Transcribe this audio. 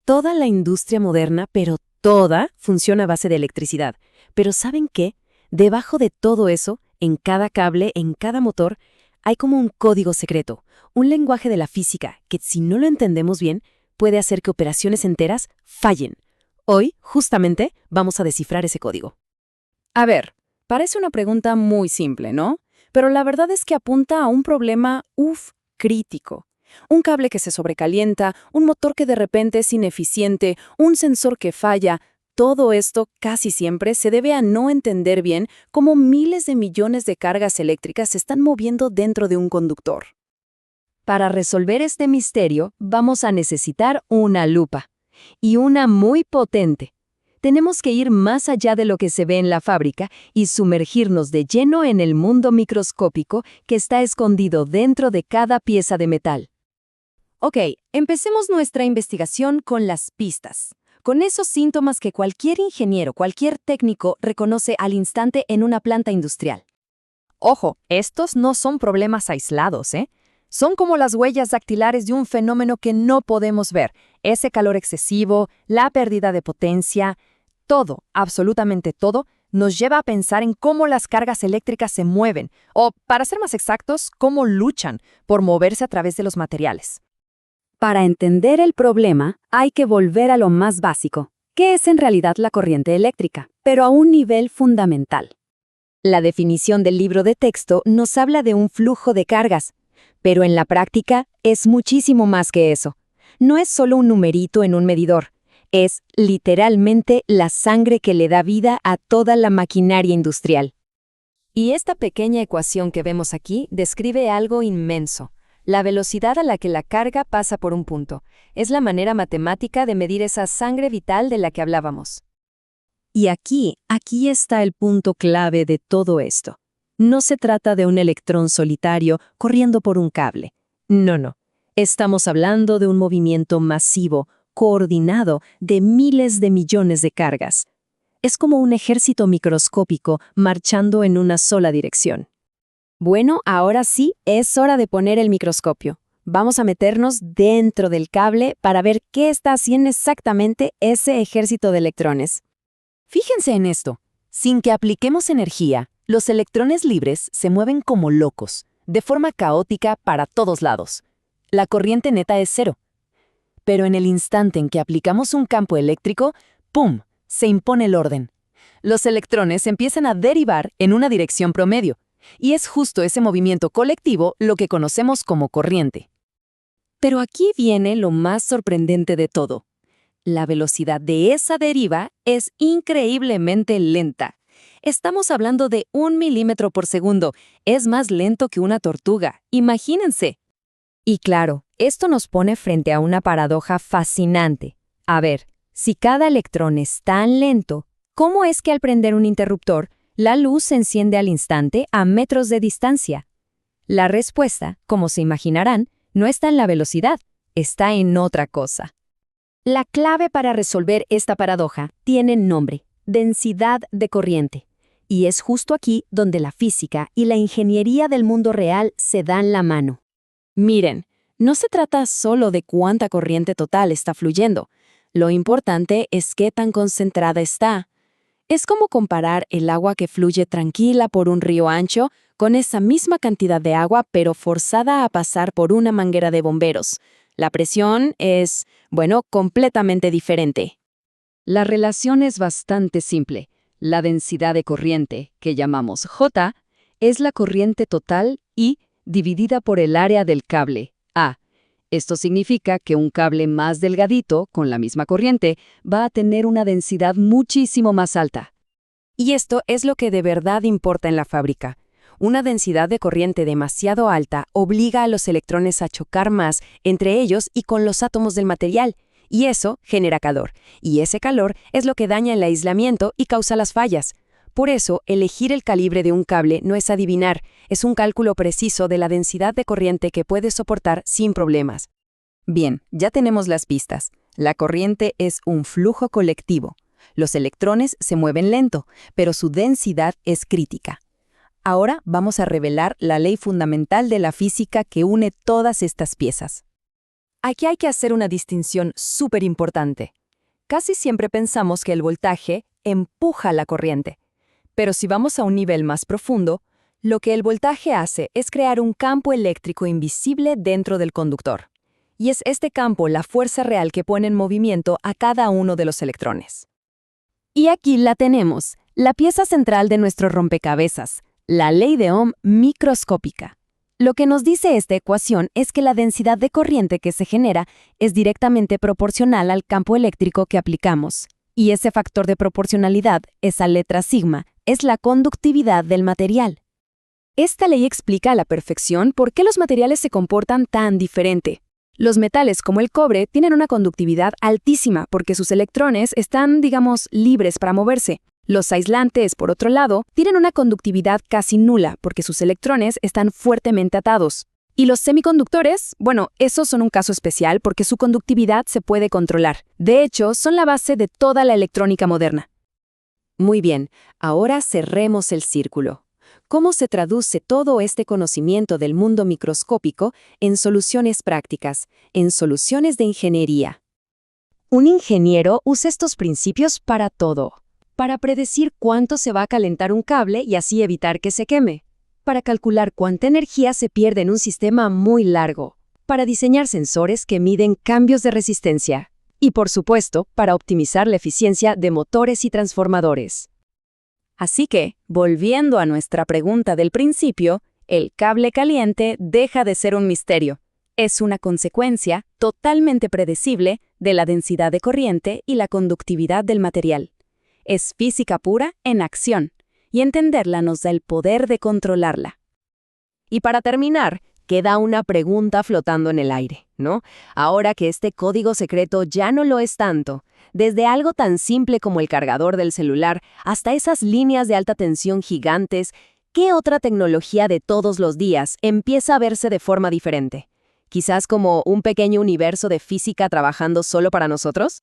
Toda la industria moderna, pero toda, funciona a base de electricidad. Pero ¿saben qué? Debajo de todo eso, en cada cable, en cada motor, hay como un código secreto, un lenguaje de la física que, si no lo entendemos bien, puede hacer que operaciones enteras fallen. Hoy, justamente, vamos a descifrar ese código. A ver, parece una pregunta muy simple, ¿no? Pero la verdad es que apunta a un problema, crítico. Un cable que se sobrecalienta, un motor que de repente es ineficiente, un sensor que falla. Todo esto casi siempre se debe a no entender bien cómo miles de millones de cargas eléctricas se están moviendo dentro de un conductor. Para resolver este misterio, vamos a necesitar una lupa. Y una muy potente. Tenemos que ir más allá de lo que se ve en la fábrica y sumergirnos de lleno en el mundo microscópico que está escondido dentro de cada pieza de metal. Ok, empecemos nuestra investigación con las pistas. Con esos síntomas que cualquier ingeniero, cualquier técnico reconoce al instante en una planta industrial. Ojo, estos no son problemas aislados, ¿eh? Son como las huellas dactilares de un fenómeno que no podemos ver. Ese calor excesivo, la pérdida de potencia, todo, absolutamente todo, nos lleva a pensar en cómo las cargas eléctricas se mueven, o, para ser más exactos, cómo luchan por moverse a través de los materiales. Para entender el problema, hay que volver a lo más básico, que es en realidad la corriente eléctrica, pero a un nivel fundamental. La definición del libro de texto nos habla de un flujo de cargas, pero en la práctica es muchísimo más que eso. No es solo un numerito en un medidor, es literalmente la sangre que le da vida a toda la maquinaria industrial. Y esta pequeña ecuación que vemos aquí describe algo inmenso. La velocidad a la que la carga pasa por un punto. Es la manera matemática de medir esa sangre vital de la que hablábamos. Y aquí está el punto clave de todo esto. No se trata de un electrón solitario corriendo por un cable. No. Estamos hablando de un movimiento masivo, coordinado, de miles de millones de cargas. Es como un ejército microscópico marchando en una sola dirección. Bueno, ahora sí, es hora de poner el microscopio. Vamos a meternos dentro del cable para ver qué está haciendo exactamente ese ejército de electrones. Fíjense en esto. Sin que apliquemos energía, los electrones libres se mueven como locos, de forma caótica para todos lados. La corriente neta es cero. Pero en el instante en que aplicamos un campo eléctrico, ¡pum!, se impone el orden. Los electrones empiezan a derivar en una dirección promedio. Y es justo ese movimiento colectivo lo que conocemos como corriente. Pero aquí viene lo más sorprendente de todo. La velocidad de esa deriva es increíblemente lenta. Estamos hablando de 1 milímetro por segundo. Es más lento que una tortuga. Imagínense. Y claro, esto nos pone frente a una paradoja fascinante. A ver, si cada electrón es tan lento, ¿cómo es que al prender un interruptor, la luz se enciende al instante a metros de distancia? La respuesta, como se imaginarán, no está en la velocidad, está en otra cosa. La clave para resolver esta paradoja tiene nombre: densidad de corriente. Y es justo aquí donde la física y la ingeniería del mundo real se dan la mano. Miren, no se trata solo de cuánta corriente total está fluyendo. Lo importante es qué tan concentrada está. Es como comparar el agua que fluye tranquila por un río ancho con esa misma cantidad de agua pero forzada a pasar por una manguera de bomberos. La presión es, completamente diferente. La relación es bastante simple. La densidad de corriente, que llamamos J, es la corriente total I dividida por el área del cable, A. Esto significa que un cable más delgadito, con la misma corriente, va a tener una densidad muchísimo más alta. Y esto es lo que de verdad importa en la fábrica. Una densidad de corriente demasiado alta obliga a los electrones a chocar más entre ellos y con los átomos del material, y eso genera calor. Y ese calor es lo que daña el aislamiento y causa las fallas. Por eso, elegir el calibre de un cable no es adivinar, es un cálculo preciso de la densidad de corriente que puede soportar sin problemas. Bien, ya tenemos las pistas. La corriente es un flujo colectivo. Los electrones se mueven lento, pero su densidad es crítica. Ahora vamos a revelar la ley fundamental de la física que une todas estas piezas. Aquí hay que hacer una distinción súper importante. Casi siempre pensamos que el voltaje empuja la corriente, pero si vamos a un nivel más profundo, lo que el voltaje hace es crear un campo eléctrico invisible dentro del conductor. Y es este campo la fuerza real que pone en movimiento a cada uno de los electrones. Y aquí la tenemos, la pieza central de nuestro rompecabezas, la ley de Ohm microscópica. Lo que nos dice esta ecuación es que la densidad de corriente que se genera es directamente proporcional al campo eléctrico que aplicamos. Y ese factor de proporcionalidad, esa letra sigma, es la conductividad del material. Esta ley explica a la perfección por qué los materiales se comportan tan diferente. Los metales como el cobre tienen una conductividad altísima porque sus electrones están, digamos, libres para moverse. Los aislantes, por otro lado, tienen una conductividad casi nula porque sus electrones están fuertemente atados. Y los semiconductores, bueno, esos son un caso especial porque su conductividad se puede controlar. De hecho, son la base de toda la electrónica moderna. Muy bien, ahora cerremos el círculo. ¿Cómo se traduce todo este conocimiento del mundo microscópico en soluciones prácticas, en soluciones de ingeniería? Un ingeniero usa estos principios para todo. Para predecir cuánto se va a calentar un cable y así evitar que se queme. Para calcular cuánta energía se pierde en un sistema muy largo. Para diseñar sensores que miden cambios de resistencia. Y por supuesto, para optimizar la eficiencia de motores y transformadores. Así que, volviendo a nuestra pregunta del principio, el cable caliente deja de ser un misterio. Es una consecuencia totalmente predecible de la densidad de corriente y la conductividad del material. Es física pura en acción, y entenderla nos da el poder de controlarla. Y para terminar, queda una pregunta flotando en el aire, ¿no? Ahora que este código secreto ya no lo es tanto, desde algo tan simple como el cargador del celular hasta esas líneas de alta tensión gigantes, ¿qué otra tecnología de todos los días empieza a verse de forma diferente? ¿Quizás como un pequeño universo de física trabajando solo para nosotros?